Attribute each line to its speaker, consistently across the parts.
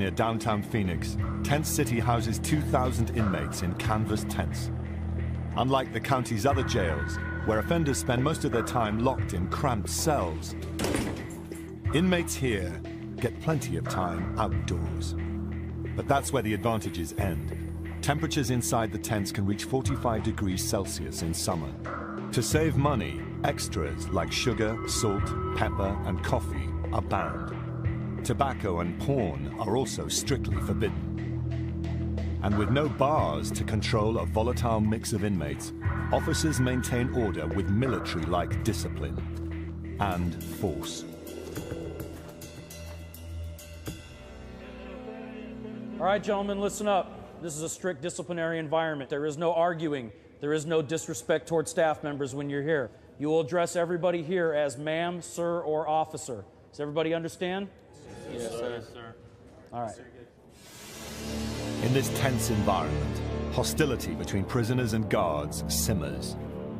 Speaker 1: near downtown Phoenix, Tent City houses 2,000 inmates in canvas tents. Unlike the county's other jails, where offenders spend most of their time locked in cramped cells, inmates here get plenty of time outdoors. But that's where the advantages end. Temperatures inside the tents can reach 45 degrees Celsius in summer. To save money, extras like sugar, salt, pepper, and coffee are banned. Tobacco and porn are also strictly forbidden. And with no bars to control a volatile mix of inmates, officers maintain order with military-like discipline and force.
Speaker 2: All right, gentlemen, listen up. This is a strict disciplinary environment. There is no arguing. There is no disrespect towards staff members when you're here. You will address everybody here as ma'am, sir, or officer. Does everybody understand?
Speaker 3: Yes, sir. Yes, sir.
Speaker 2: All right.
Speaker 1: In this tense environment, hostility between prisoners and guards simmers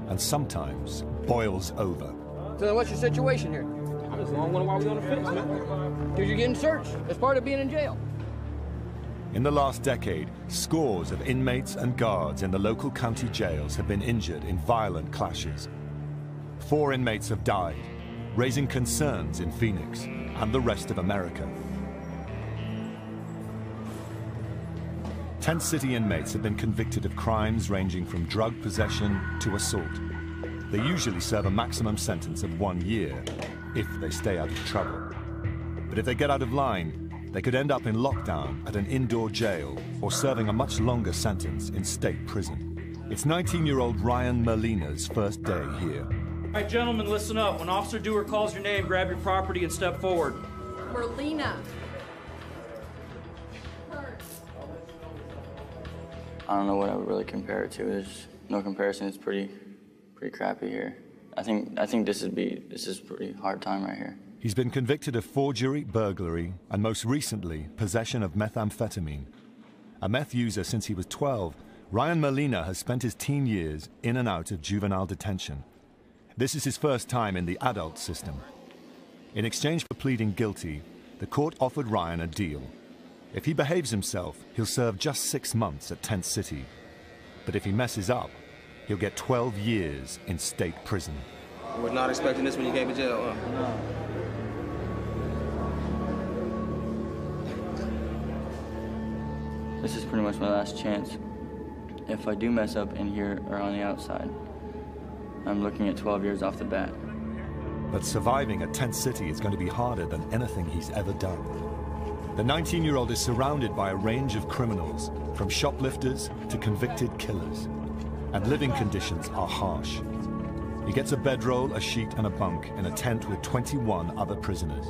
Speaker 1: and sometimes boils over.
Speaker 4: So then what's your situation here?
Speaker 3: I just wondering why we on the fence, man.
Speaker 4: Because you're getting searched. That's part of being in jail.
Speaker 1: In the last decade, scores of inmates and guards in the local county jails have been injured in violent clashes. 4 inmates have died, raising concerns in Phoenix and the rest of America. Tent City inmates have been convicted of crimes ranging from drug possession to assault. They usually serve a maximum sentence of 1 year, if they stay out of trouble. But if they get out of line, they could end up in lockdown at an indoor jail or serving a much longer sentence in state prison. It's 19-year-old Ryan Merlina's first day here.
Speaker 2: All right, gentlemen, listen up. When Officer Dewar calls your name, grab your property and step forward.
Speaker 5: Merlina.
Speaker 6: I don't know what I would really compare it to. There's no comparison. It's pretty crappy here. I think this is a pretty hard time right here.
Speaker 1: He's been convicted of forgery, burglary, and most recently, possession of methamphetamine. A meth user since he was 12, Ryan Merlina has spent his teen years in and out of juvenile detention. This is his first time in the adult system. In exchange for pleading guilty, the court offered Ryan a deal. If he behaves himself, he'll serve just 6 months at Tent City. But if he messes up, he'll get 12 years in state prison.
Speaker 3: You were not expecting this when you came to jail, huh?
Speaker 6: No. This is pretty much my last chance. If I do mess up in here or on the outside, I'm looking at 12 years off the bat.
Speaker 1: But surviving at Tent City is going to be harder than anything he's ever done. The 19-year-old is surrounded by a range of criminals, from shoplifters to convicted killers. And living conditions are harsh. He gets a bedroll, a sheet, and a bunk in a tent with 21 other prisoners.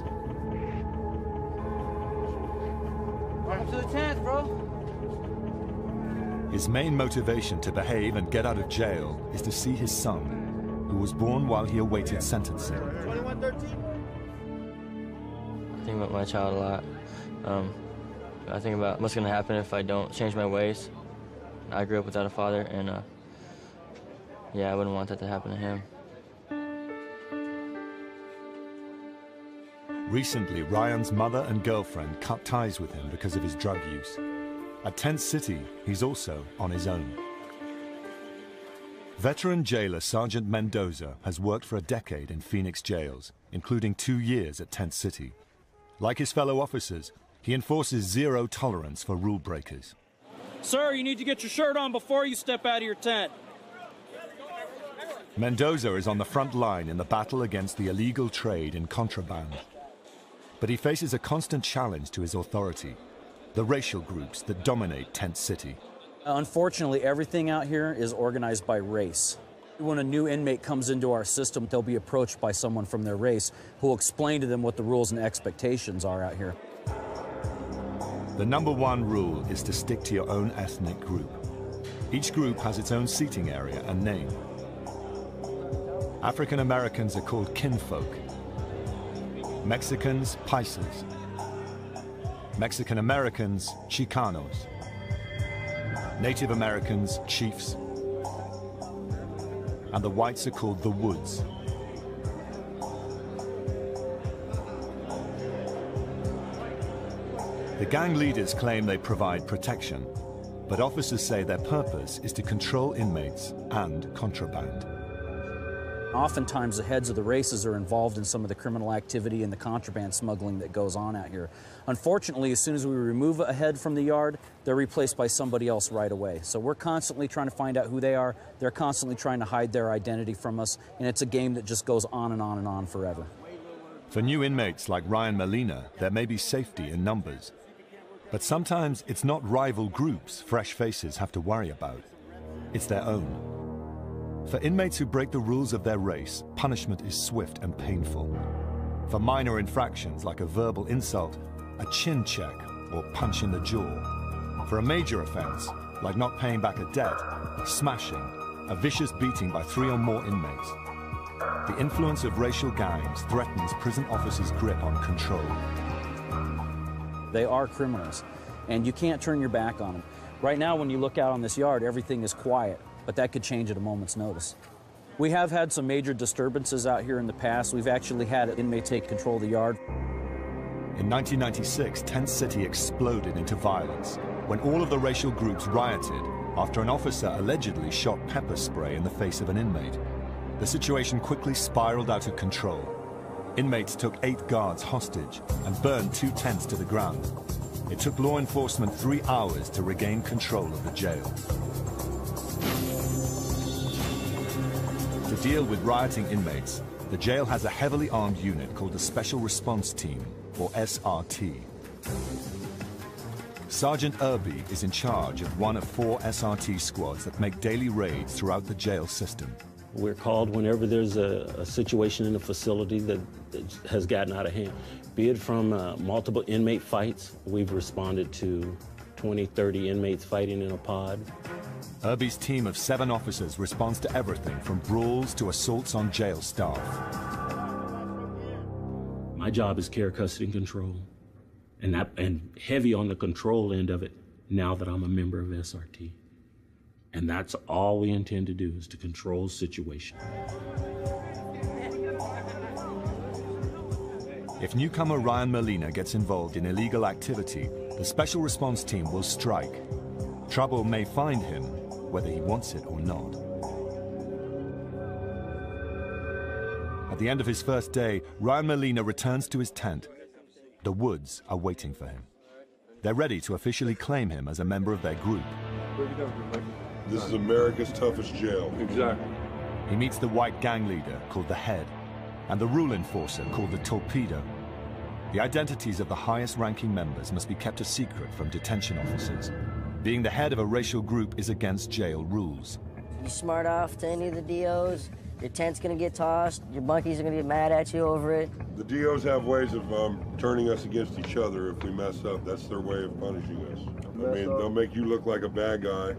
Speaker 4: Welcome to the tent, bro.
Speaker 1: His main motivation to behave and get out of jail is to see his son, who was born while he awaited sentencing.
Speaker 4: 2113.
Speaker 6: I think about my child a lot. I think about what's going to happen if I don't change my ways. I grew up without a father, and yeah, I wouldn't want that to happen to him.
Speaker 1: Recently, Ryan's mother and girlfriend cut ties with him because of his drug use. At Tent City, he's also on his own. Veteran jailer Sergeant Mendoza has worked for a decade in Phoenix jails, including 2 years at Tent City. Like his fellow officers, he enforces zero tolerance for rule breakers.
Speaker 2: Sir, you need to get your shirt on before you step out of your tent.
Speaker 1: Mendoza is on the front line in the battle against the illegal trade in contraband. But he faces a constant challenge to his authority, the racial groups that dominate Tent City.
Speaker 2: Unfortunately, everything out here is organized by race. When a new inmate comes into our system, they'll be approached by someone from their race who will explain to them what the rules and expectations are out here.
Speaker 1: The #1 rule is to stick to your own ethnic group. Each group has its own seating area and name. African Americans are called kinfolk. Mexicans, paisas. Mexican Americans, Chicanos. Native Americans, chiefs. And the whites are called the Woods. The gang leaders claim they provide protection, but officers say their purpose is to control inmates and contraband.
Speaker 2: Oftentimes the heads of the races are involved in some of the criminal activity and the contraband smuggling that goes on out here. Unfortunately, as soon as we remove a head from the yard, they're replaced by somebody else right away. So we're constantly trying to find out who they are. They're constantly trying to hide their identity from us, and it's a game that just goes on and on and on forever.
Speaker 1: For new inmates like Ryan Molina, there may be safety in numbers. But sometimes it's not rival groups fresh faces have to worry about. It's their own. For inmates who break the rules of their race, punishment is swift and painful. For minor infractions like a verbal insult, a chin check, or punch in the jaw. For a major offense, like not paying back a debt, smashing, a vicious beating by 3 or more inmates. The influence of racial gangs threatens prison officers' grip on control.
Speaker 2: They are criminals, and you can't turn your back on them. Right now, when you look out on this yard, everything is quiet, but that could change at a moment's notice. We have had some major disturbances out here in the past. We've actually had inmates take control of the yard.
Speaker 1: In 1996, Tent City exploded into violence when all of the racial groups rioted after an officer allegedly shot pepper spray in the face of an inmate. The situation quickly spiraled out of control. Inmates took 8 guards hostage and burned 2 tents to the ground. It took law enforcement 3 hours to regain control of the jail. To deal with rioting inmates, the jail has a heavily armed unit called the Special Response Team, or SRT. Sergeant Irby is in charge of one of 4 SRT squads that make daily raids throughout the jail system.
Speaker 5: We're called whenever there's a situation in a facility that has gotten out of hand. Be it from multiple inmate fights, we've responded to 20, 30 inmates fighting in a pod.
Speaker 1: Irby's team of 7 officers responds to everything from brawls to assaults on jail staff.
Speaker 5: My job is care, custody, and control, and heavy on the control end of it now that I'm a member of SRT. And that's all we intend to do, is to control the situation.
Speaker 1: If newcomer Ryan Molina gets involved in illegal activity, the Special Response Team will strike. Trouble may find him, whether he wants it or not. At the end of his first day, Ryan Molina returns to his tent. The woods are waiting for him. They're ready to officially claim him as a member of their group.
Speaker 7: This is America's toughest jail.
Speaker 8: Exactly.
Speaker 1: He meets the white gang leader, called the Head, and the rule enforcer, called the Torpedo. The identities of the highest-ranking members must be kept a secret from detention officers. Being the head of a racial group is against jail rules.
Speaker 9: You smart off to any of the DOs, your tent's gonna get tossed, your bunkies are gonna get mad at you over it.
Speaker 7: The DOs have ways of turning us against each other if we mess up. That's their way of punishing us. I mean, they'll make you look like a bad guy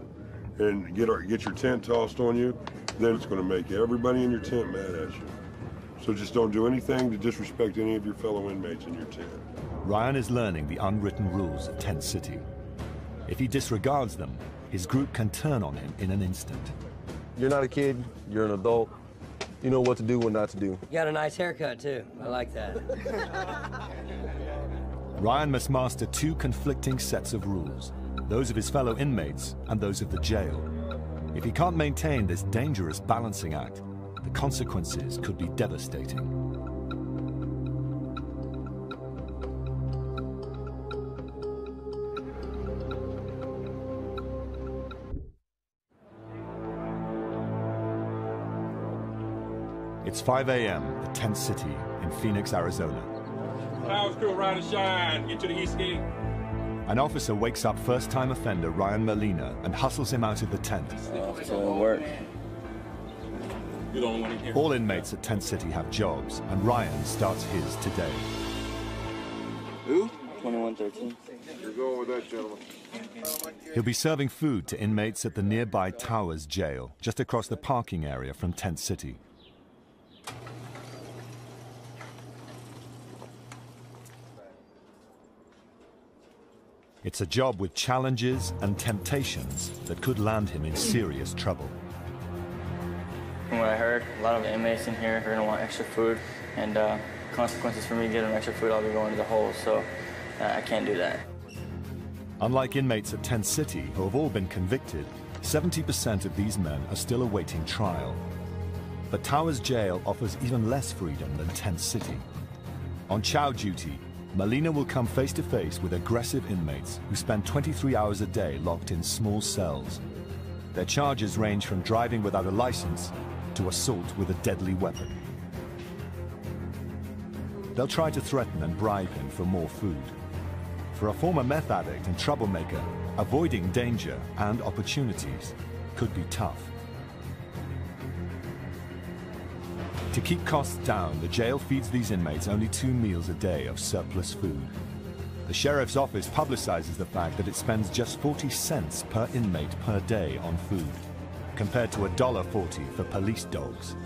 Speaker 7: and get your tent tossed on you, then it's gonna make everybody in your tent mad at you. So just don't do anything to disrespect any of your fellow inmates in your tent.
Speaker 1: Ryan is learning the unwritten rules of Tent City. If he disregards them, his group can turn on him in an instant.
Speaker 8: You're not a kid, you're an adult. You know what to do, what not to do.
Speaker 9: You got a nice haircut, too. I like that.
Speaker 1: Ryan must master 2 conflicting sets of rules, those of his fellow inmates and those of the jail. If he can't maintain this dangerous balancing act, the consequences could be devastating. It's 5 a.m. at Tent City in Phoenix, Arizona.
Speaker 8: Power crew, ride and shine. Get to the east gate.
Speaker 1: An officer wakes up first-time offender Ryan Molina and hustles him out of the tent.
Speaker 6: So work.
Speaker 8: You're the only one in here.
Speaker 1: All inmates at Tent City have jobs, and Ryan starts his today.
Speaker 6: Who? 2113.
Speaker 7: You're going with that, gentleman.
Speaker 1: He'll be serving food to inmates at the nearby Towers Jail, just across the parking area from Tent City. It's a job with challenges and temptations that could land him in serious trouble.
Speaker 6: From what I heard, a lot of the inmates in here are going to want extra food, and consequences for me getting extra food, I'll be going to the hole, so I can't do that.
Speaker 1: Unlike inmates at Tent City, who have all been convicted, 70% of these men are still awaiting trial. But Towers Jail offers even less freedom than Tent City. On chow duty, Molina will come face to face with aggressive inmates who spend 23 hours a day locked in small cells. Their charges range from driving without a license to assault with a deadly weapon. They'll try to threaten and bribe him for more food. For a former meth addict and troublemaker, avoiding danger and opportunities could be tough. To keep costs down, the jail feeds these inmates only 2 meals a day of surplus food. The sheriff's office publicizes the fact that it spends just 40 cents per inmate per day on food, compared to $1.40 for police dogs.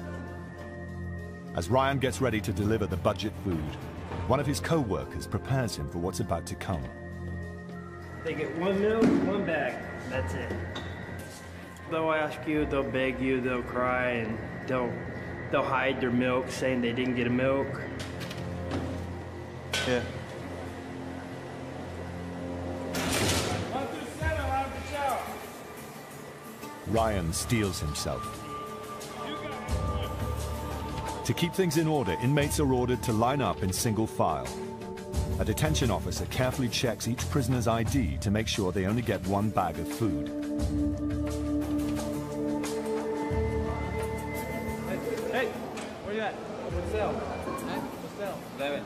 Speaker 1: As Ryan gets ready to deliver the budget food, one of his co-workers prepares him for what's about to come.
Speaker 10: They get 1 meal, 1 bag. That's it. They'll ask you, they'll beg you, they'll cry, and they'll hide their milk, saying they didn't get a milk. Yeah.
Speaker 1: Ryan steels himself. To keep things in order, inmates are ordered to line up in single file. A detention officer carefully checks each prisoner's ID to make sure they only get 1 bag of food.
Speaker 4: Hey, where you at? What cell? What cell? 11.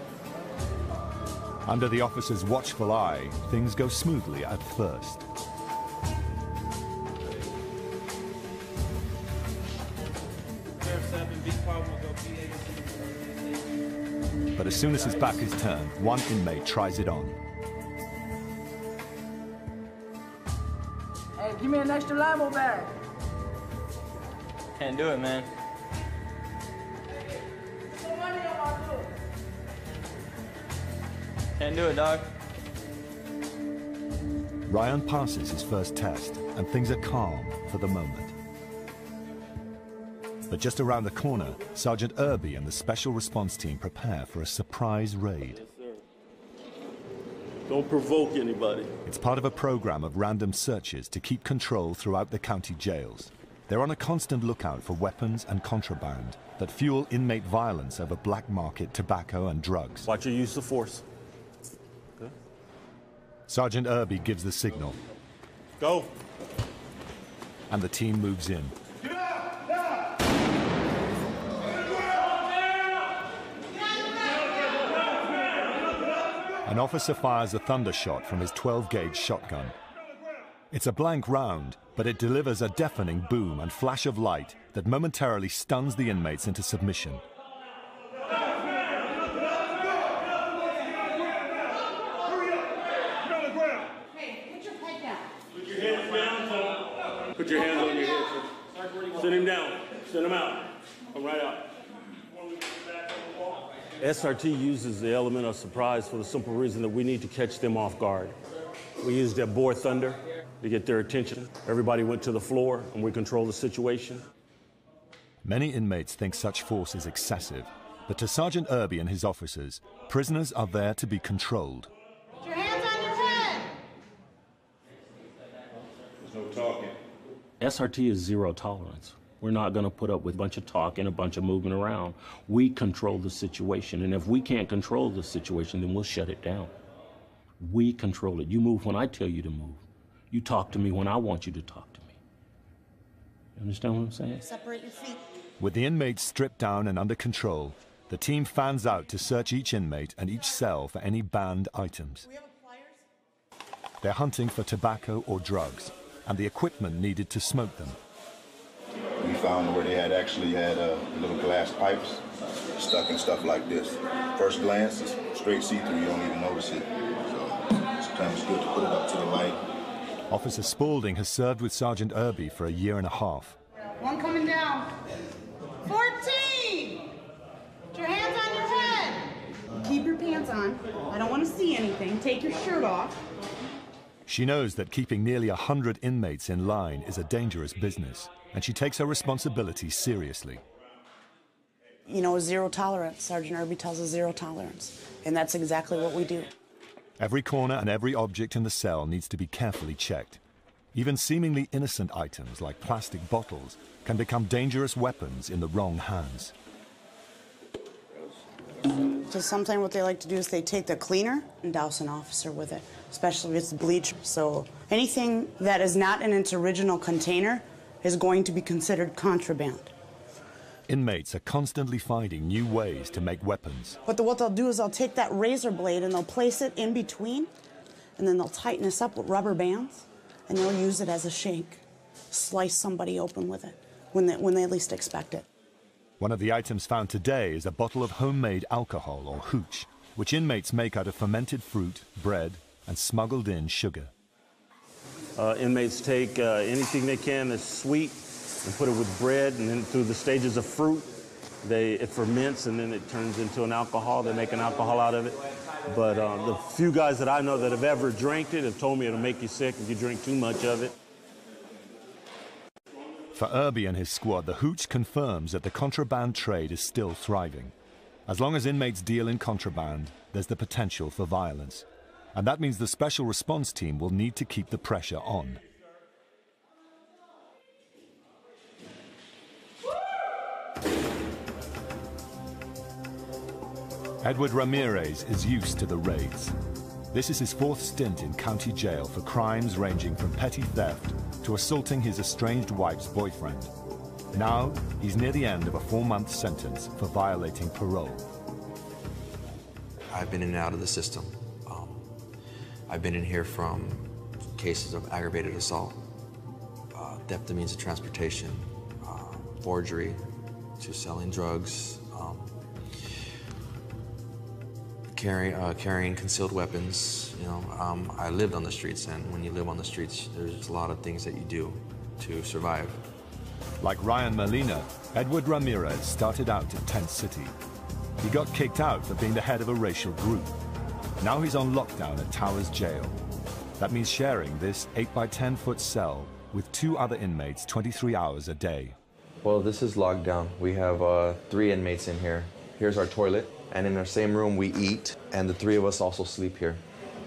Speaker 1: Under the officer's watchful eye, things go smoothly at first. But as soon as his back is turned, one inmate tries it on.
Speaker 4: Hey, give me an extra limo bag.
Speaker 6: Can't do it, man. Can't do it, dog.
Speaker 1: Ryan passes his first test, and things are calm for the moment. But just around the corner, Sergeant Irby and the Special Response Team prepare for a surprise raid.
Speaker 11: Don't provoke anybody.
Speaker 1: It's part of a program of random searches to keep control throughout the county jails. They're on a constant lookout for weapons and contraband that fuel inmate violence over black market tobacco and drugs.
Speaker 11: Watch your use of force. Okay.
Speaker 1: Sergeant Irby gives the signal.
Speaker 11: Go.
Speaker 1: And the team moves in. An officer fires a thunder shot from his 12-gauge shotgun. It's a blank round, but it delivers a deafening boom and flash of light that momentarily stuns the inmates into submission.
Speaker 11: Put your hands on your head, sir. Send him down. Send him out. Come right out. SRT uses the element of surprise for the simple reason that we need to catch them off guard. We used that boar thunder to get their attention. Everybody went to the floor, and we controlled the situation.
Speaker 1: Many inmates think such force is excessive, but to Sergeant Irby and his officers, prisoners are there to be controlled.
Speaker 12: Put your hands on your head!
Speaker 11: There's no talking.
Speaker 5: SRT is zero tolerance. We're not going to put up with a bunch of talk and a bunch of moving around. We control the situation, and if we can't control the situation, then we'll shut it down. We control it. You move when I tell you to move. You talk to me when I want you to talk to me. You understand what I'm saying?
Speaker 12: Separate your feet.
Speaker 1: With the inmates stripped down and under control, the team fans out to search each inmate and each cell for any banned items. They're hunting for tobacco or drugs, and the equipment needed to smoke them.
Speaker 13: We found where they actually had little glass pipes stuck in stuff like this. First glance, it's straight see-through, you don't even notice it. So sometimes it's good to put it up to the light.
Speaker 1: Officer Spaulding has served with Sergeant Irby for a year and a half.
Speaker 12: One coming down. 14! Put your hands on your head.
Speaker 14: Keep your pants on. I don't want to see anything. Take your shirt off.
Speaker 1: She knows that keeping nearly 100 inmates in line is a dangerous business, and she takes her responsibility seriously.
Speaker 14: You know, zero tolerance. Sergeant Irby tells us zero tolerance, and that's exactly what we do.
Speaker 1: Every corner and every object in the cell needs to be carefully checked. Even seemingly innocent items like plastic bottles can become dangerous weapons in the wrong hands.
Speaker 14: So sometimes what they like to do is they take the cleaner and douse an officer with it, especially if it's bleach. So anything that is not in its original container is going to be considered contraband.
Speaker 1: Inmates are constantly finding new ways to make weapons.
Speaker 14: But what they'll do is they'll take that razor blade and they'll place it in between, and then they'll tighten this up with rubber bands, and they'll use it as a shank. Slice somebody open with it when they least expect it.
Speaker 1: One of the items found today is a bottle of homemade alcohol, or hooch, which inmates make out of fermented fruit, bread, and smuggled in sugar.
Speaker 11: Inmates take anything they can that's sweet and put it with bread, and then through the stages of fruit, it ferments, and then it turns into an alcohol. They make an alcohol out of it. But the few guys that I know that have ever drank it have told me it'll make you sick if you drink too much of it.
Speaker 1: For Irby and his squad, the hooch confirms that the contraband trade is still thriving. As long as inmates deal in contraband, there's the potential for violence. And that means the special response team will need to keep the pressure on. Edward Ramirez is used to the raids. This is his 4th stint in county jail for crimes ranging from petty theft to assaulting his estranged wife's boyfriend. Now, he's near the end of a 4-month sentence for violating parole.
Speaker 15: I've been in and out of the system. I've been in here from cases of aggravated assault, theft of means of transportation, forgery, to selling drugs, carrying concealed weapons. You know, I lived on the streets, and when you live on the streets, there's a lot of things that you do to survive.
Speaker 1: Like Ryan Molina, Edward Ramirez started out in Tent City. He got kicked out for being the head of a racial group. Now he's on lockdown at Towers Jail. That means sharing this 8-by-10-foot cell with 2 other inmates 23 hours a day.
Speaker 15: Well, this is locked down. We have 3 inmates in here. Here's our toilet, and in our same room we eat, and the 3 of us also sleep here.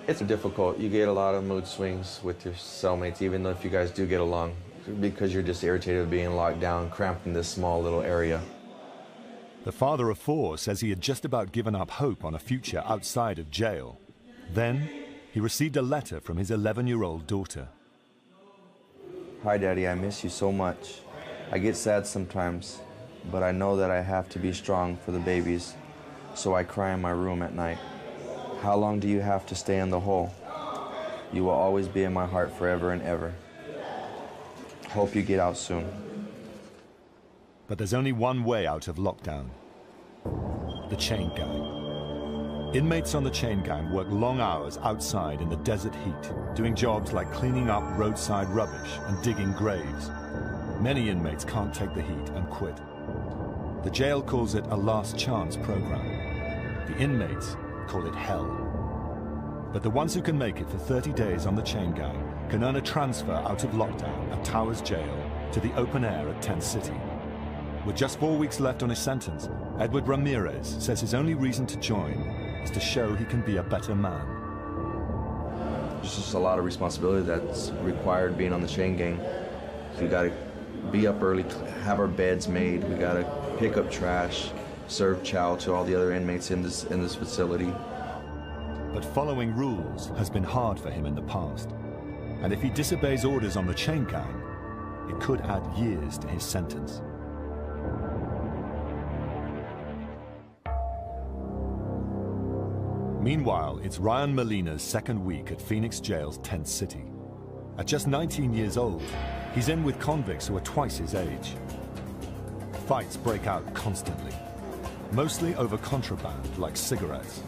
Speaker 15: It's difficult. You get a lot of mood swings with your cellmates, even though if you guys do get along, because you're just irritated with being locked down, cramped in this small little area.
Speaker 1: The father of 4 says he had just about given up hope on a future outside of jail. Then, he received a letter from his 11-year-old daughter.
Speaker 15: Hi, Daddy, I miss you so much. I get sad sometimes, but I know that I have to be strong for the babies, so I cry in my room at night. How long do you have to stay in the hole? You will always be in my heart forever and ever. Hope you get out soon.
Speaker 1: But there's only one way out of lockdown: the chain gang. Inmates on the chain gang work long hours outside in the desert heat, doing jobs like cleaning up roadside rubbish and digging graves. Many inmates can't take the heat and quit. The jail calls it a last chance program. The inmates call it hell. But the ones who can make it for 30 days on the chain gang can earn a transfer out of lockdown at Towers Jail to the open air at Tent City. With just 4 weeks left on his sentence, Edward Ramirez says his only reason to join is to show he can be a better man.
Speaker 15: There's just a lot of responsibility that's required being on the chain gang. We gotta be up early, have our beds made, we gotta pick up trash, serve chow to all the other inmates in this facility.
Speaker 1: But following rules has been hard for him in the past. And if he disobeys orders on the chain gang, it could add years to his sentence. Meanwhile, it's Ryan Molina's 2nd week at Phoenix Jail's Tent City. At just 19 years old, he's in with convicts who are twice his age. Fights break out constantly, mostly over contraband like cigarettes.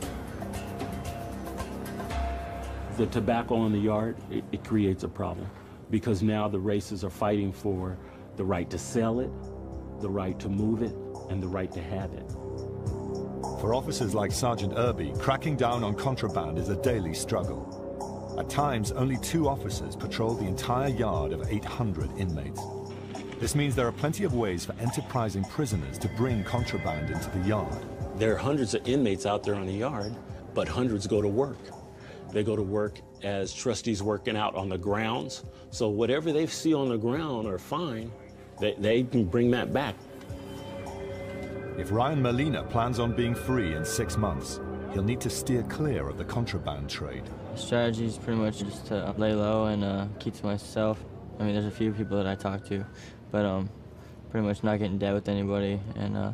Speaker 11: The tobacco in the yard, it creates a problem because now the races are fighting for the right to sell it, the right to move it, and the right to have it.
Speaker 1: For officers like Sergeant Irby, cracking down on contraband is a daily struggle. At times, only 2 officers patrol the entire yard of 800 inmates. This means there are plenty of ways for enterprising prisoners to bring contraband into the yard.
Speaker 11: There are hundreds of inmates out there on the yard, but hundreds go to work.
Speaker 5: They go to work as trustees working out on the grounds. So whatever they see on the ground or find, they can bring that back.
Speaker 1: If Ryan Molina plans on being free in 6 months, he'll need to steer clear of the contraband trade.
Speaker 6: The strategy is pretty much just to lay low and keep to myself. I mean, there's a few people that I talk to, but pretty much not get in debt with anybody and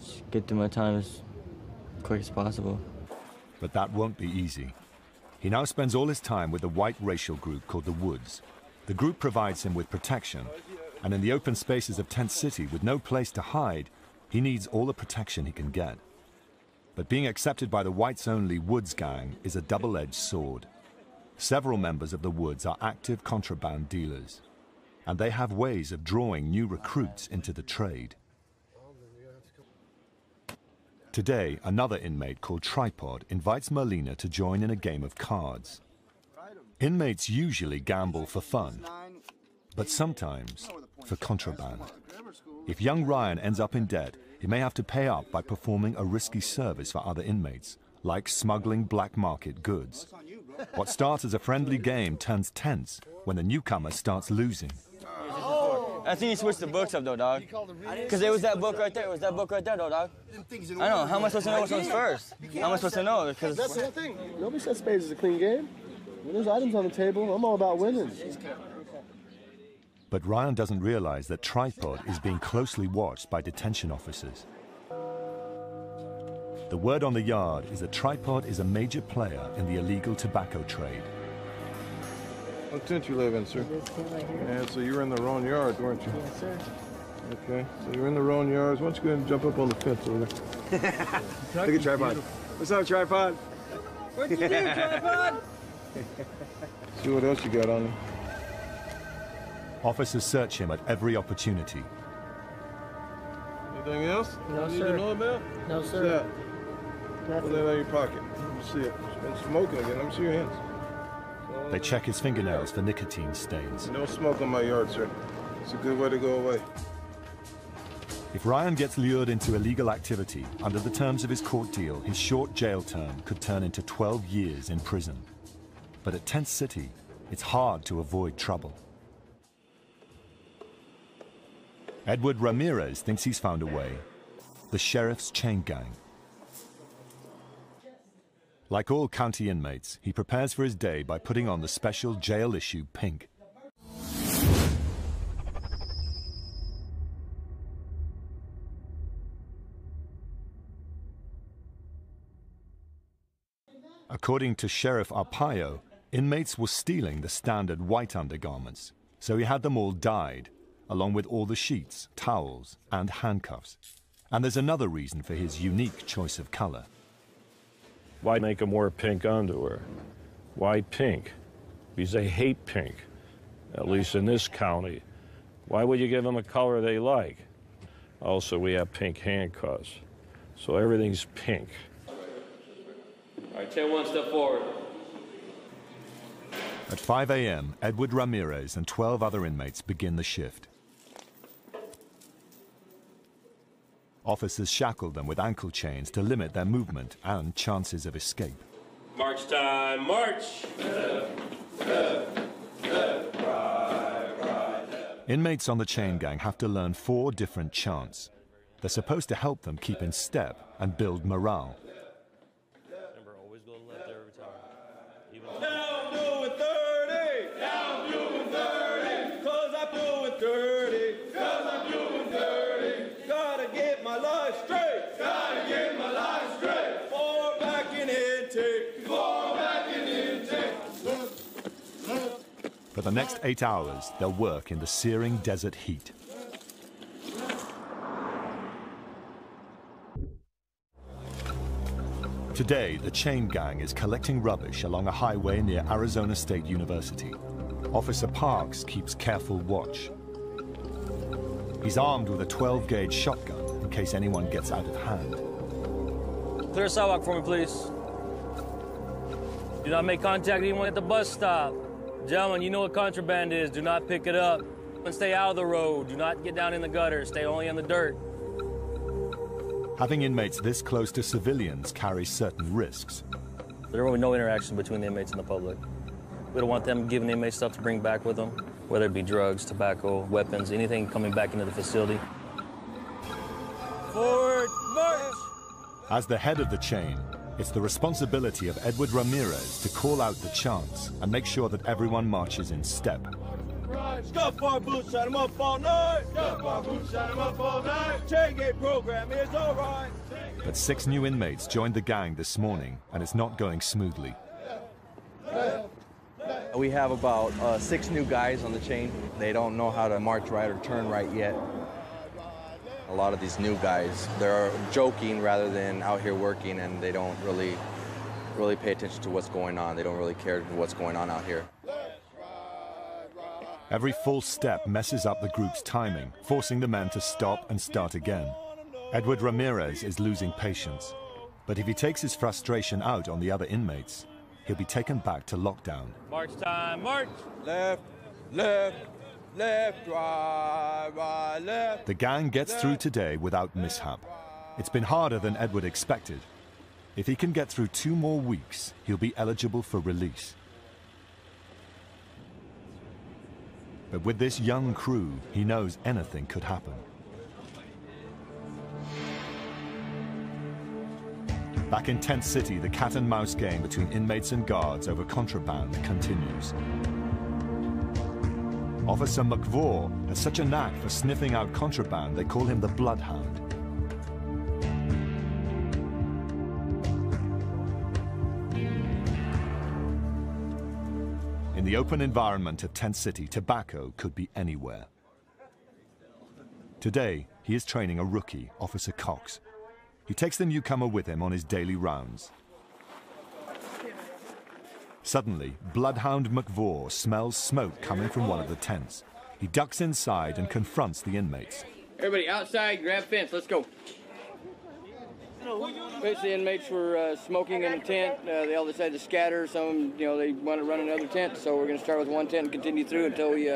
Speaker 6: just get through my time as quick as possible.
Speaker 1: But that won't be easy. He now spends all his time with a white racial group called the Woods. The group provides him with protection, and in the open spaces of Tent City with no place to hide, he needs all the protection he can get. But being accepted by the whites-only Woods gang is a double-edged sword. Several members of the Woods are active contraband dealers, and they have ways of drawing new recruits into the trade. Today, another inmate called Tripod invites Molina to join in a game of cards. Inmates usually gamble for fun, but sometimes for contraband. If young Ryan ends up in debt, he may have to pay up by performing a risky service for other inmates, like smuggling black market goods. What starts as a friendly game turns tense when the newcomer starts losing.
Speaker 6: I think he switched the books up, though, dog. Because it was that book right there. It was that book right there, though, dog. I know. How am I supposed to know which one's first? How am I supposed to know? Because
Speaker 16: that's the thing. Nobody said spades is a clean game. When there's items on the table, I'm all about winning.
Speaker 1: But Ryan doesn't realize that Tripod is being closely watched by detention officers. The word on the yard is that Tripod is a major player in the illegal tobacco trade.
Speaker 8: What tent you live in, sir? And so you're in the wrong yard, weren't you?
Speaker 9: Yes, sir.
Speaker 8: Okay, so you're in the wrong yards. Why don't you go ahead and jump up on the fence over there? Look at Tripod. What's up, Tripod?
Speaker 4: What'd you do, Tripod?
Speaker 8: See what else you got on you.
Speaker 1: Officers search him at every opportunity.
Speaker 8: Anything else?
Speaker 9: No,
Speaker 8: you need
Speaker 9: sir.
Speaker 8: to know about?
Speaker 9: No,
Speaker 8: What's
Speaker 9: sir.
Speaker 8: that? Put that in your pocket. Let me see it. It's been smoking again. Let me see your hands.
Speaker 1: They check his fingernails for nicotine stains.
Speaker 8: Don't smoke on my yard, sir. It's a good way to go away.
Speaker 1: If Ryan gets lured into illegal activity, under the terms of his court deal, his short jail term could turn into 12 years in prison. But at Tent City, it's hard to avoid trouble. Edward Ramirez thinks he's found a way. The sheriff's chain gang. Like all county inmates, he prepares for his day by putting on the special jail-issue pink. According to Sheriff Arpaio, inmates were stealing the standard white undergarments, so he had them all dyed, along with all the sheets, towels, and handcuffs. And there's another reason for his unique choice of color.
Speaker 17: Why make them wear pink underwear? Why pink? Because they hate pink, at least in this county. Why would you give them a color they like? Also, we have pink handcuffs, so everything's pink.
Speaker 3: All right, 10-1, step forward.
Speaker 1: At 5 a.m., Edward Ramirez and 12 other inmates begin the shift. Officers shackle them with ankle chains to limit their movement and chances of escape.
Speaker 3: March time, march!
Speaker 1: Inmates on the chain gang have to learn 4 different chants. They're supposed to help them keep in step and build morale.
Speaker 17: Remember, always go left every time.
Speaker 4: Now I'm doing 30. Now I'm doing 30. 'Cause I'm doing 30. 'Cause I'm doing 30. Gotta get my life straight. Gotta get my life straight. Forward, back, and intake. Forward, back, and intake.
Speaker 1: For the next 8 hours, they'll work in the searing desert heat. Today, the chain gang is collecting rubbish along a highway near Arizona State University. Officer Parks keeps careful watch. He's armed with a 12-gauge shotgun in case anyone gets out of hand.
Speaker 2: Clear the sidewalk for me, please. Do not make contact with anyone at the bus stop. Gentlemen, you know what contraband is. Do not pick it up. And stay out of the road. Do not get down in the gutter. Stay only in the dirt.
Speaker 1: Having inmates this close to civilians carries certain risks.
Speaker 18: There will be no interaction between the inmates and the public. We don't want them giving the inmates stuff to bring back with them, whether it be drugs, tobacco, weapons, anything coming back into the facility.
Speaker 4: Forward march!
Speaker 1: As the head of the chain, it's the responsibility of Edward Ramirez to call out the chants and make sure that everyone marches in step.
Speaker 4: Scuff our boots, shut 'em up all night. Scuff our boots, shut 'em up all night. Chain gate program is all right.
Speaker 1: But 6 new inmates joined the gang this morning, and it's not going smoothly.
Speaker 15: We have about 6 new guys on the chain. They don't know how to march right or turn right yet. A lot of these new guys, they're joking rather than out here working, and they don't really pay attention to what's going on. They don't really care what's going on out here.
Speaker 1: Every false step messes up the group's timing, forcing the men to stop and start again. Edward Ramirez is losing patience, but if he takes his frustration out on the other inmates, he'll be taken back to lockdown.
Speaker 3: March time, march!
Speaker 4: Left, left, left, right, right, left.
Speaker 1: The gang gets through today without mishap. It's been harder than Edward expected. If he can get through 2 more weeks, he'll be eligible for release. But with this young crew, he knows anything could happen. Back in Tent City, the cat-and-mouse game between inmates and guards over contraband continues. Officer McVaugh has such a knack for sniffing out contraband, they call him the Bloodhound. In the open environment of Tent City, tobacco could be anywhere. Today, he is training a rookie, Officer Cox. He takes the newcomer with him on his daily rounds. Suddenly, Bloodhound McVaugh smells smoke coming from one of the tents. He ducks inside and confronts the inmates.
Speaker 19: Everybody outside, grab fence, let's go. Basically, inmates were smoking in a tent. They all decided to scatter. Some, they want to run another tent, so we're going to start with one tent and continue through until we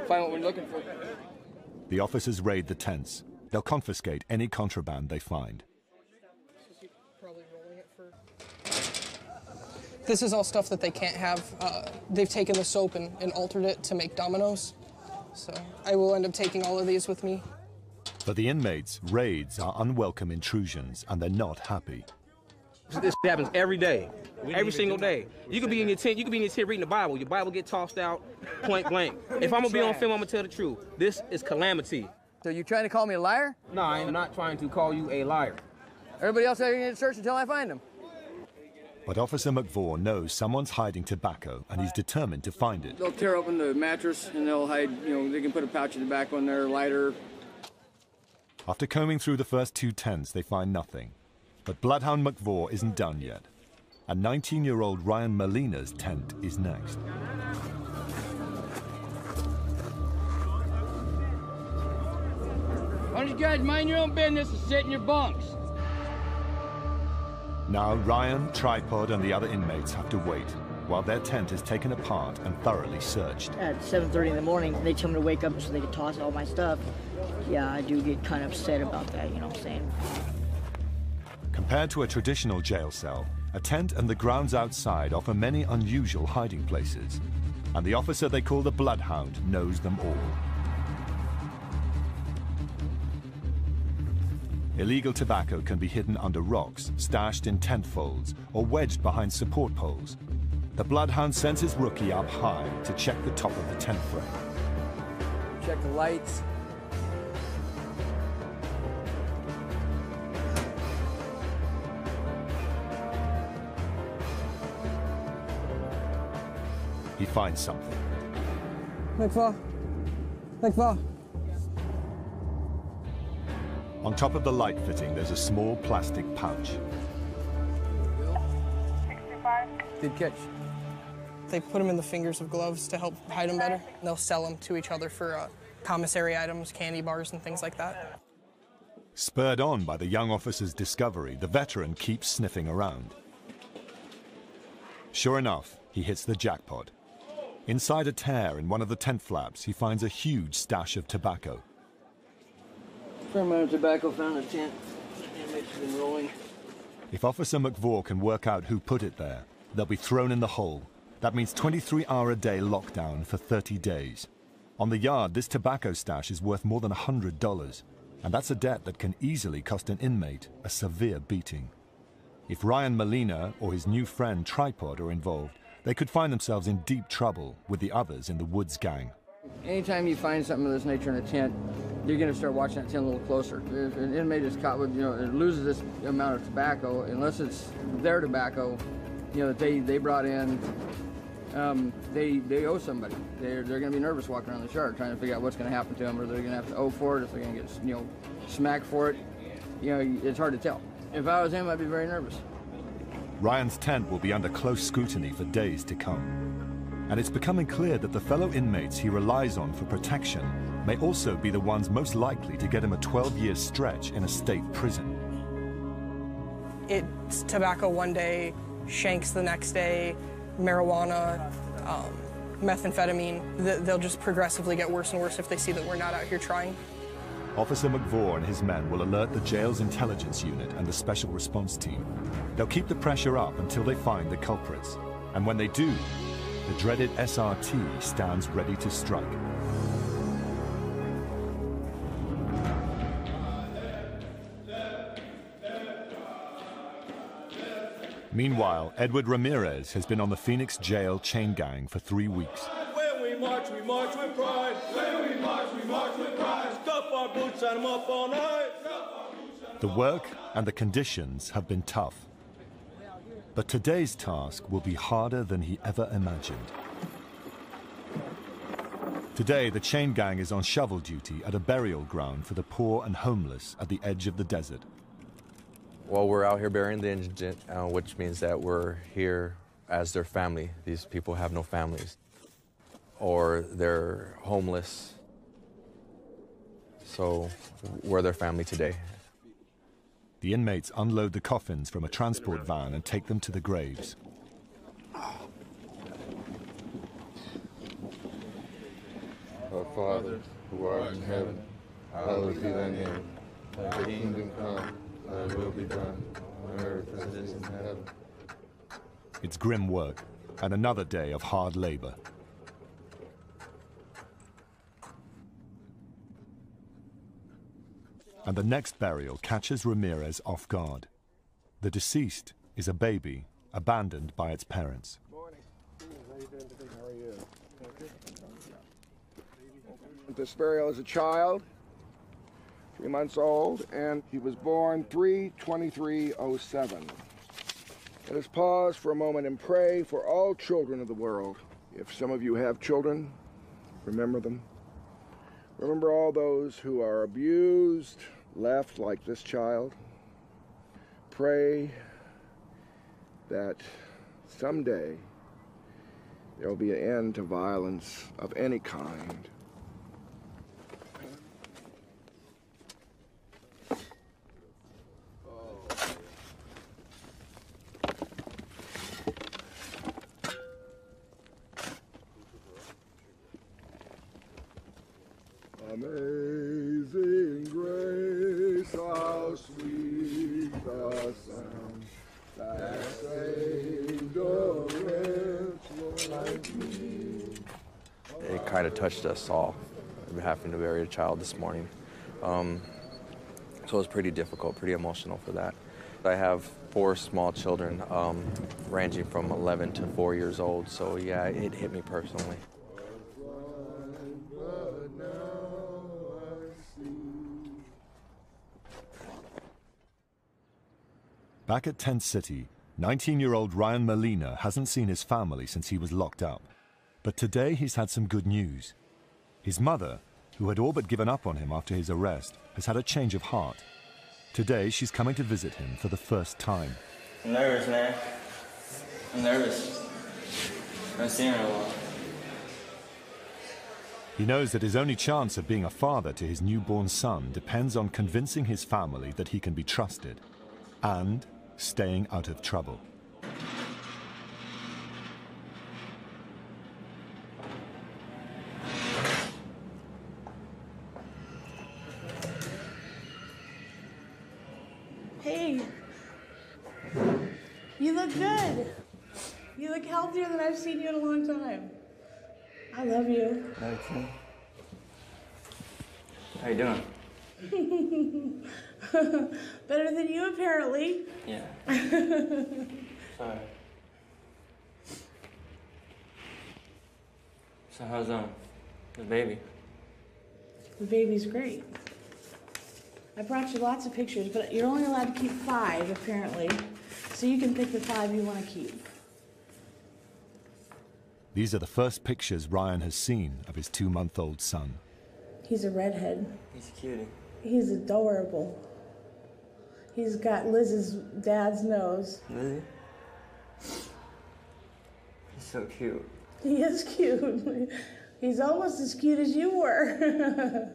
Speaker 19: find what we're looking for.
Speaker 1: The officers raid the tents. They'll confiscate any contraband they find.
Speaker 20: This is all stuff that they can't have. They've taken the soap and altered it to make dominoes. So I will end up taking all of these with me.
Speaker 1: For the inmates, raids are unwelcome intrusions, and they're not happy.
Speaker 21: This happens every day, every single day. You could be in your tent, reading the Bible. Your Bible get tossed out, point blank. If I'm gonna be on film, I'm gonna tell the truth. This is calamity.
Speaker 19: So you trying to call me a liar?
Speaker 21: No, I'm not trying to call you a liar.
Speaker 19: Everybody else out here in the church until I find them.
Speaker 1: But Officer McVaugh knows someone's hiding tobacco, and he's determined to find it.
Speaker 19: They'll tear open the mattress and they'll hide, they can put a pouch of tobacco in there, lighter.
Speaker 1: After combing through the first 2 tents, they find nothing. But Bloodhound McVaugh isn't done yet. And 19-year-old Ryan Molina's tent is next.
Speaker 19: Why don't you guys mind your own business and sit in your bunks?
Speaker 1: Now Ryan, Tripod, and the other inmates have to wait, while their tent is taken apart and thoroughly searched.
Speaker 9: At 7:30 in the morning, they tell me to wake up so they can toss all my stuff. Yeah, I do get kind of upset about that, you know what I'm saying?
Speaker 1: Compared to a traditional jail cell, a tent and the grounds outside offer many unusual hiding places. And the officer they call the Bloodhound knows them all. Illegal tobacco can be hidden under rocks, stashed in tent folds, or wedged behind support poles. The Bloodhound sends his rookie up high to check the top of the tent frame.
Speaker 19: Check the lights.
Speaker 1: He finds something.
Speaker 20: McVaugh.
Speaker 1: On top of the light fitting, there's a small plastic pouch.
Speaker 19: Good catch.
Speaker 20: They put them in the fingers of gloves to help hide them better. They'll sell them to each other for commissary items, candy bars, and things like that.
Speaker 1: Spurred on by the young officer's discovery, the veteran keeps sniffing around. Sure enough, he hits the jackpot. Inside a tear in one of the tent flaps, he finds a huge stash of tobacco.
Speaker 19: Fair amount of tobacco found in the tent. Inmates have been rolling.
Speaker 1: If Officer McVaugh can work out who put it there, they'll be thrown in the hole. That means 23-hour-a-day lockdown for 30 days. On the yard, this tobacco stash is worth more than $100, and that's a debt that can easily cost an inmate a severe beating. If Ryan Molina or his new friend Tripod are involved, they could find themselves in deep trouble with the others in the Woods gang.
Speaker 19: Anytime you find something of this nature in a tent, you're going to start watching that tent a little closer. If an inmate is caught with, it loses this amount of tobacco, unless it's their tobacco, that they brought in, they owe somebody. They're going to be nervous walking around the yard trying to figure out what's going to happen to them, or they're going to have to owe for it, if they're going to get, smacked for it. It's hard to tell. If I was him, I'd be very nervous.
Speaker 1: Ryan's tent will be under close scrutiny for days to come. And it's becoming clear that the fellow inmates he relies on for protection may also be the ones most likely to get him a 12-year stretch in a state prison.
Speaker 20: It's tobacco one day, shanks the next day, marijuana, methamphetamine. They'll just progressively get worse and worse if they see that we're not out here trying.
Speaker 1: Officer McVaugh and his men will alert the jail's intelligence unit and the special response team. They'll keep the pressure up until they find the culprits. And when they do, the dreaded SRT stands ready to strike. Meanwhile, Edward Ramirez has been on the Phoenix jail chain gang for 3 weeks.
Speaker 4: When we march with pride. When we march with pride. Stuff our boots and them up all night.
Speaker 1: The work and the conditions have been tough. But today's task will be harder than he ever imagined. Today, the chain gang is on shovel duty at a burial ground for the poor and homeless at the edge of the desert.
Speaker 15: Well, we're out here burying the indigent, which means that we're here as their family. These people have no families, or they're homeless. So we're their family today.
Speaker 1: The inmates unload the coffins from a transport van and take them to the graves.
Speaker 7: Our Father, who art in heaven, hallowed be thy name. Thy kingdom come, thy will be done, on earth as it is in heaven.
Speaker 1: It's grim work, and another day of hard labor. And the next burial catches Ramirez off guard. The deceased is a baby abandoned by its parents.
Speaker 22: This burial is a child, 3 months old, and he was born 3/23/07. Let us pause for a moment and pray for all children of the world. If some of you have children, remember them. Remember all those who are abused, left like this child. Pray that someday there will be an end to violence of any kind. Amazing grace, how sweet the sound that saved a wretch like me.
Speaker 15: It kind of touched us all, having to bury a child this morning. So it was pretty difficult, pretty emotional for that. I have 4 small children, ranging from 11 to 4 years old, so yeah, it hit me personally.
Speaker 1: Back at Tent City, 19-year-old Ryan Molina hasn't seen his family since he was locked up. But today he's had some good news. His mother, who had all but given up on him after his arrest, has had a change of heart. Today she's coming to visit him for the first time.
Speaker 6: I'm nervous, man. I'm nervous. I haven't seen her in a while.
Speaker 1: He knows that his only chance of being a father to his newborn son depends on convincing his family that he can be trusted and staying out of trouble.
Speaker 12: Hey, you look good. healthier than I've seen you in a long time. I love you.
Speaker 6: Love you too. How you doing?
Speaker 12: Better than you, apparently.
Speaker 6: Yeah. Sorry. So how's the baby?
Speaker 12: The baby's great. I brought you lots of pictures, but you're only allowed to keep 5, apparently. So you can pick the 5 you want to keep.
Speaker 1: These are the first pictures Ryan has seen of his 2-month-old son.
Speaker 12: He's a redhead.
Speaker 6: He's a cutie.
Speaker 12: He's adorable. He's got Liz's dad's nose.
Speaker 6: Lizzie? He's so cute.
Speaker 12: He is cute. He's almost as cute as you were.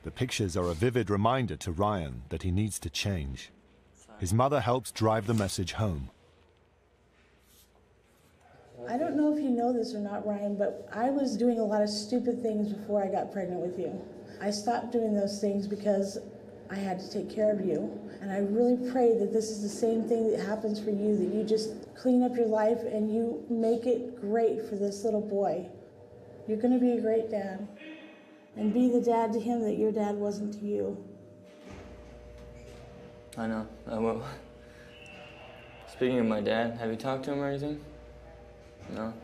Speaker 1: The pictures are a vivid reminder to Ryan that he needs to change. His mother helps drive the message home.
Speaker 12: I don't know if you know this or not, Ryan, but I was doing a lot of stupid things before I got pregnant with you. I stopped doing those things because I had to take care of you. And I really pray that this is the same thing that happens for you, that you just clean up your life and you make it great for this little boy. You're going to be a great dad. And be the dad to him that your dad wasn't to you.
Speaker 6: I know, I will. Speaking of my dad, have you talked to him or anything? No?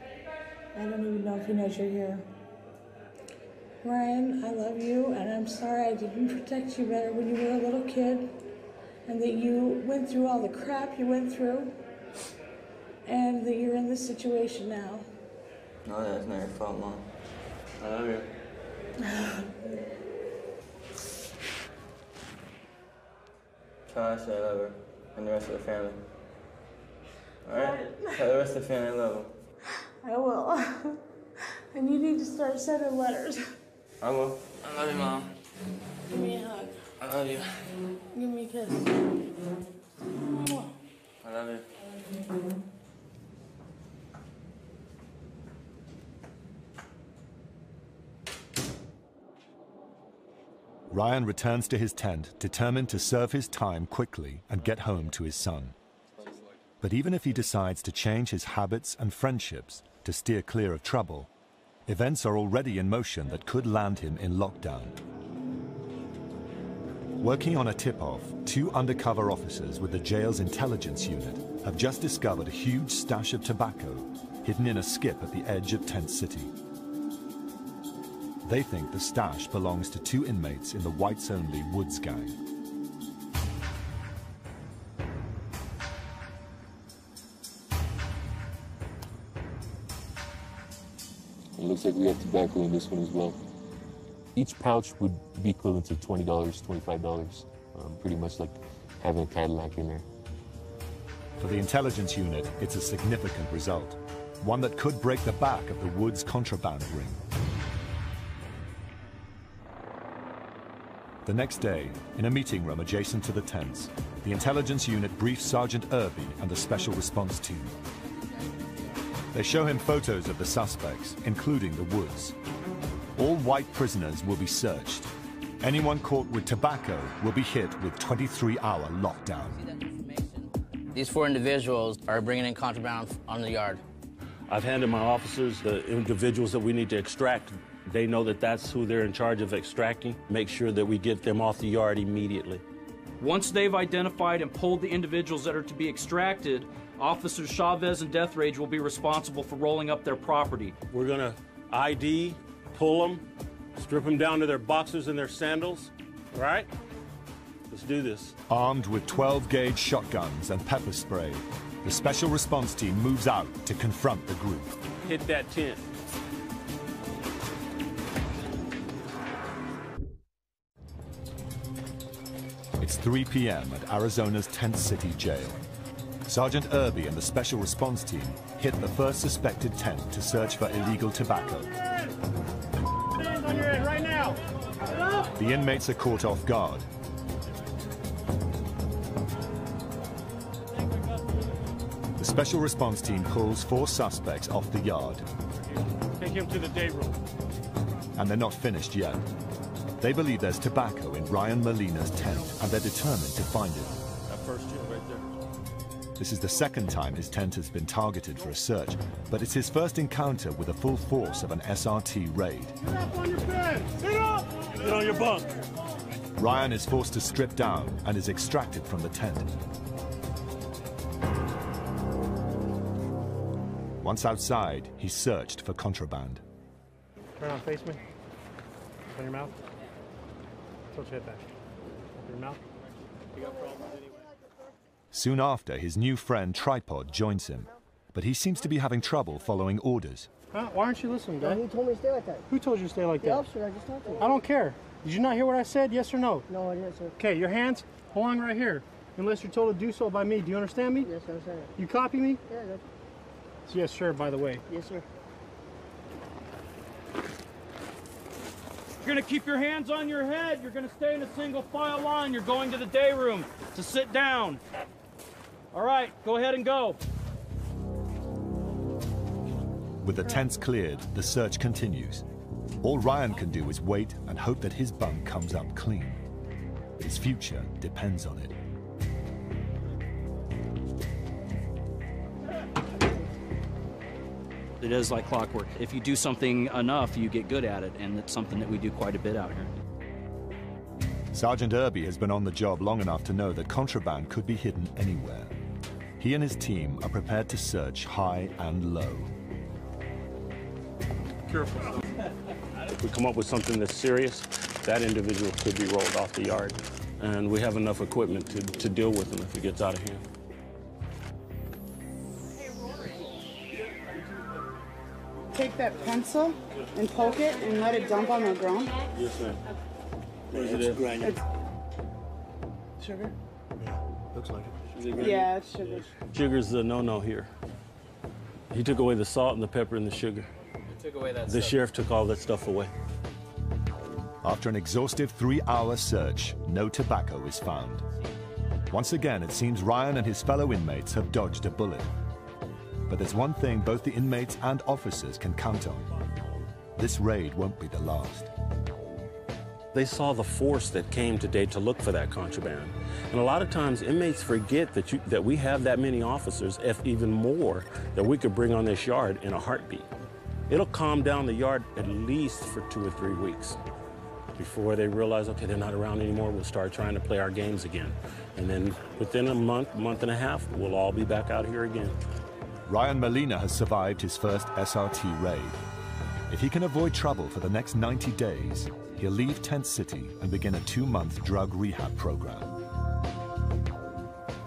Speaker 12: I don't even know if he knows you're here. Ryan, I love you, and I'm sorry I didn't protect you better when you were a little kid, and that you went through all the crap you went through, and that you're in this situation now.
Speaker 6: No, that's not your fault, Mom. I love you. Tell Ashley I love her, and the rest of the family. Alright? Tell the rest of the family I love them.
Speaker 12: I will. And you need to start sending letters.
Speaker 6: I will. I love you, Mom.
Speaker 12: Give me a hug.
Speaker 6: I love you.
Speaker 12: Give me a kiss.
Speaker 6: I love you.
Speaker 1: Ryan returns to his tent, determined to serve his time quickly and get home to his son. But even if he decides to change his habits and friendships to steer clear of trouble, events are already in motion that could land him in lockdown. Working on a tip-off, 2 undercover officers with the jail's intelligence unit have just discovered a huge stash of tobacco hidden in a skip at the edge of Tent City. They think the stash belongs to 2 inmates in the whites-only Woods gang.
Speaker 10: It looks like we have tobacco in this one as well. Each pouch would be equivalent to $20, $25, pretty much like having a Cadillac in there.
Speaker 1: For the intelligence unit, it's a significant result, one that could break the back of the Woods contraband ring. The next day, in a meeting room adjacent to the tents, the intelligence unit briefs Sergeant Irby and the special response team. They show him photos of the suspects, including the Woods. All white prisoners will be searched. Anyone caught with tobacco will be hit with 23-hour lockdown.
Speaker 13: These 4 individuals are bringing in contraband on the yard.
Speaker 5: I've handed my officers the individuals that we need to extract. They know that that's who they're in charge of extracting. Make sure that we get them off the yard immediately.
Speaker 2: Once they've identified and pulled the individuals that are to be extracted, Officers Chavez and Deathrage will be responsible for rolling up their property.
Speaker 5: We're gonna ID, pull them, strip them down to their boxers and their sandals, all right? Let's do this.
Speaker 1: Armed with 12-gauge shotguns and pepper spray, the special response team moves out to confront the group.
Speaker 5: Hit that tent.
Speaker 1: It's 3 p.m. at Arizona's Tent City Jail. Sergeant Irby and the special response team hit the first suspected tent to search for illegal tobacco.
Speaker 4: Hands on your head right now.
Speaker 1: The inmates are caught off guard. The special response team pulls 4 suspects off the yard.
Speaker 4: Take him to the day room.
Speaker 1: And they're not finished yet. They believe there's tobacco in Ryan Molina's tent, and they're determined to find it.
Speaker 5: That first tent right there.
Speaker 1: This is the second time his tent has been targeted for a search, but it's his first encounter with the full force of an SRT raid.
Speaker 11: Get up on your bed! Sit up! Get on your bunk!
Speaker 1: Ryan is forced to strip down and is extracted from the tent. Once outside, he's searched for contraband.
Speaker 11: Turn on, face me. Open your mouth. Tilt your head back. Open your mouth. You got problems anyway.
Speaker 1: Soon after, his new friend Tripod joins him, but he seems to be having trouble following orders.
Speaker 11: Huh? Why aren't you listening, Dad?
Speaker 19: Who told me to stay like that?
Speaker 11: Who told you to stay like that?
Speaker 19: The officer I just talked to.
Speaker 11: I don't care. Did you not hear what I said, yes or no?
Speaker 19: No, I didn't, sir.
Speaker 11: Okay, your hands belong right here, unless you're told to do so by me. Do you understand me?
Speaker 19: Yes, I understand it.
Speaker 11: You copy me?
Speaker 19: Yeah, I got you.
Speaker 11: Yes, sir, by the way.
Speaker 19: Yes, sir.
Speaker 2: You're gonna keep your hands on your head. You're gonna stay in a single file line. You're going to the day room to sit down. All right, go ahead and go.
Speaker 1: With the tents cleared, the search continues. All Ryan can do is wait and hope that his bunk comes up clean. His future depends on it.
Speaker 14: It is like clockwork. If you do something enough, you get good at it, and it's something that we do quite a bit out here.
Speaker 1: Sergeant Irby has been on the job long enough to know that contraband could be hidden anywhere. He and his team are prepared to search high and low.
Speaker 17: Careful. If we come up with something that's serious, that individual could be rolled off the yard. And we have enough equipment to deal with him if it gets out of hand.
Speaker 23: Take that pencil and poke it and let it dump on the ground.
Speaker 17: Yes, ma'am.
Speaker 23: It's sugar?
Speaker 8: Yeah, looks like it.
Speaker 23: Yeah, it's sugar.
Speaker 5: Sugar's the no-no here. He took away the salt and the pepper and the sugar.
Speaker 14: Took away that
Speaker 5: The sheriff took all that stuff away.
Speaker 1: After an exhaustive 3-hour search, no tobacco is found. Once again, it seems Ryan and his fellow inmates have dodged a bullet. But there's one thing both the inmates and officers can count on. This raid won't be the last.
Speaker 5: They saw the force that came today to look for that contraband. And a lot of times inmates forget that we have that many officers, if even more, that we could bring on this yard in a heartbeat. It'll calm down the yard at least for 2 or 3 weeks. Before they realize, okay, they're not around anymore, we'll start trying to play our games again. And then within a month and a half, we'll all be back out here again.
Speaker 1: Ryan Molina has survived his first SRT raid. If he can avoid trouble for the next 90 days, he'll leave Tent City and begin a 2-month drug rehab program.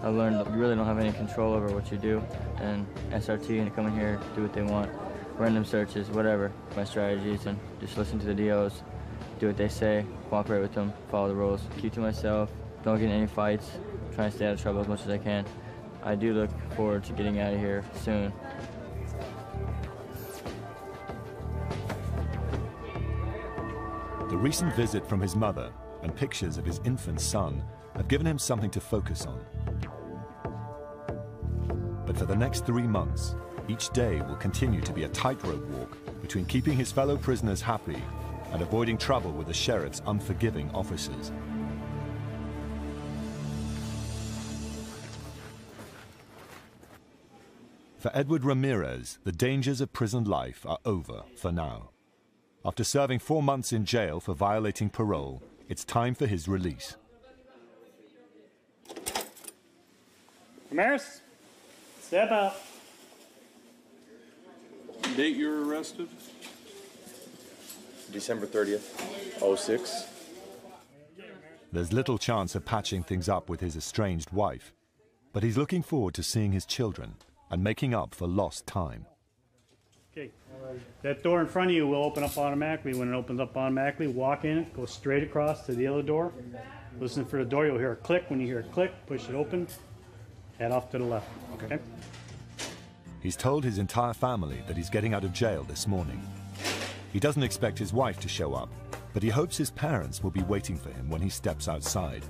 Speaker 6: I learned that you really don't have any control over what you do, and SRT and come in here, do what they want, random searches, whatever, my strategies, and just listen to the DOs, do what they say, cooperate with them, follow the rules, keep to myself, don't get in any fights, try and stay out of trouble as much as I can. I do look forward to getting out of here soon.
Speaker 1: The recent visit from his mother and pictures of his infant son have given him something to focus on. But for the next 3 months, each day will continue to be a tightrope walk between keeping his fellow prisoners happy and avoiding trouble with the sheriff's unforgiving officers. For Edward Ramirez, the dangers of prison life are over for now. After serving 4 months in jail for violating parole, it's time for his release.
Speaker 11: Ramirez, step out.
Speaker 24: Date you were arrested?
Speaker 8: December 30th, 06.
Speaker 1: There's little chance of patching things up with his estranged wife, but he's looking forward to seeing his children and making up for lost time.
Speaker 11: Okay, that door in front of you will open up automatically. When it opens up automatically, walk in it, go straight across to the other door. Listen for the door, you'll hear a click. When you hear a click, push it open, head off to the left, okay?
Speaker 1: He's told his entire family that he's getting out of jail this morning. He doesn't expect his wife to show up, but he hopes his parents will be waiting for him when he steps outside.